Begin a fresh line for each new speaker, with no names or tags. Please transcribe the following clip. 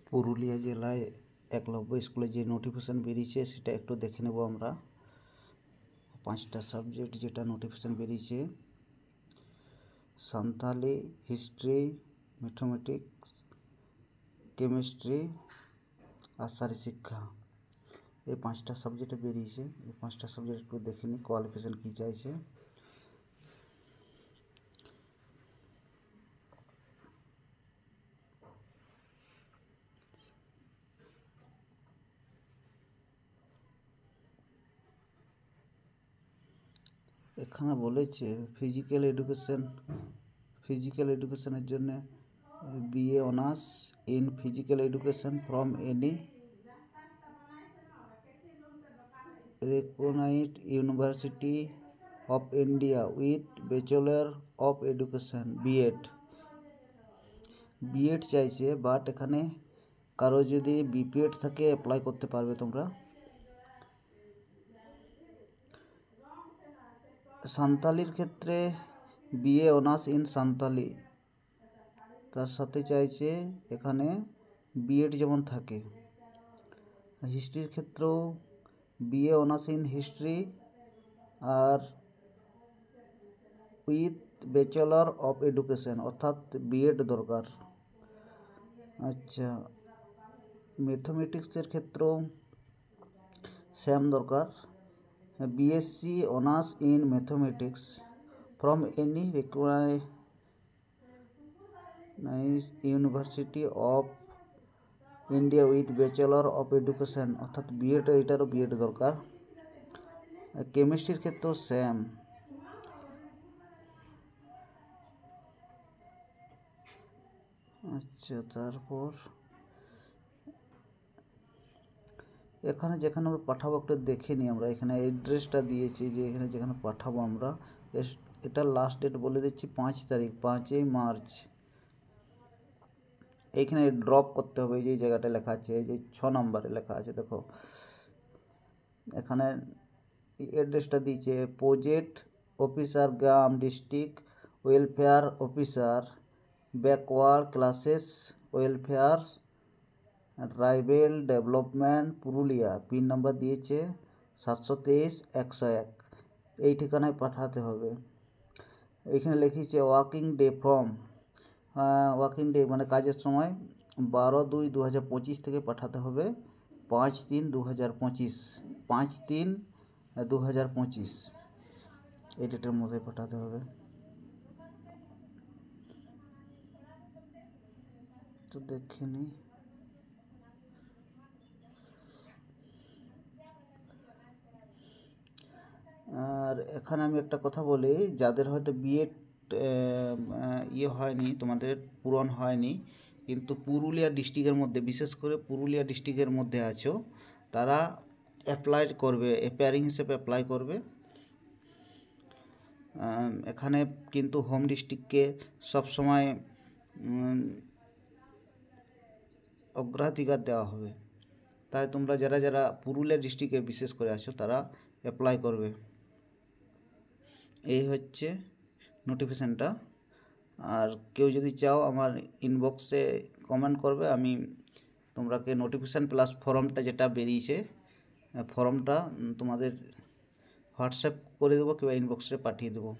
পুরুলিয়া জেলায় একলব্য স্কুলে যে নোটিফিকেশান বেরিয়েছে সেটা একটু দেখে নেব আমরা। 5টা সাবজেক্ট যেটা নোটিফিকেশান বেরিয়েছে: সান্তালি, হিস্ট্রি, ম্যাথমেটিক্স, কেমিস্ট্রি আর শারীর শিক্ষা। এই 5টা সাবজেক্টে বেরিয়েছে। এই 5টা সাবজেক্ট একটু দেখে নিই কোয়ালিফিকেশান কী চাইছে। এখানে বলেছে ফিজিক্যাল এডুকেশনের জন্য BA honours in physical education from any recognized University of India with Bachelor of Education B.Ed চাইছে, বাট এখানে কারো যদি BPEd থাকে অ্যাপ্লাই করতে পারবে তোমরা। সান্তালির ক্ষেত্রে BA অনার্স ইন সান্তালি, তার সাথে চাইছে এখানে B.Ed যেমন থাকে। হিস্ট্রির ক্ষেত্রেও BA অনার্স ইন হিস্ট্রি আর উইথ ব্যাচেলর অফ এডুকেশন অর্থাৎ B.Ed দরকার। আচ্ছা, ম্যাথমেটিক্সের ক্ষেত্রেও সেম দরকার, BSc honours in mathematics from any recognised university of India with bachelor of education অর্থাৎ B.Ed, এটারও B.Ed দরকার। কেমিস্ট্রির ক্ষেত্রেও সেম। আচ্ছা, তারপর এখানে যেখানে আমরা পাঠাবো একটু দেখে নিই আমরা। এখানে অ্যাড্রেসটা দিয়েছি যে এখানে যেখানে পাঠাবো আমরা, এটা লাস্ট ডেট বলে দিচ্ছি 5 তারিখ, 5ই মার্চ। এইখানে ড্রপ করতে হবে, এই যে জায়গাটা লেখা আছে, এই যে 6 নম্বরে লেখা আছে দেখো, এখানে অ্যাড্রেসটা দিয়েছে প্রজেক্ট অফিসার গ্রাম district welfare officer backward classes welfare tribal development Purulia. Pin number দিয়েছে 723-101। এই ঠিকানায় পাঠাতে হবে। এইখানে লিখেছে working day from, working day মানে কাজের সময় 12/2/2025 থেকে পাঠাতে হবে 5/3/2025, 5/3/2025 এই ডেটের মধ্যে পাঠাতে হবে। তো দেখে নিই। আর এখানে আমি একটা কথা বলি, যাদের হয়তো B.Ed হয়নি, তোমাদের পূরণ হয়নি, কিন্তু পুরুলিয়া ডিস্ট্রিক্টের মধ্যে, বিশেষ করে পুরুলিয়া ডিস্ট্রিক্টের মধ্যে আছো, তারা অ্যাপ্লাই করবে, অ্যাপিয়ারিং হিসেবে অ্যাপ্লাই করবে। এখানে কিন্তু হোম ডিস্ট্রিক্টকে সবসময় অগ্রাধিকার দেওয়া হবে, তাই তোমরা যারা যারা পুরুলিয়া ডিস্ট্রিক্টে বিশেষ করে আছো তারা অ্যাপ্লাই করবে। এই হচ্ছে নোটিফিকেশানটা। আর কেউ যদি চাও আমার ইনবক্সে কমেন্ট করবে, আমি তোমরাকে নোটিফিকেশান প্লাস ফর্মটা যেটা বেরিয়েছে ফর্মটা তোমাদের হোয়াটসঅ্যাপ করে দেবো কিংবা ইনবক্সে পাঠিয়ে দেবো।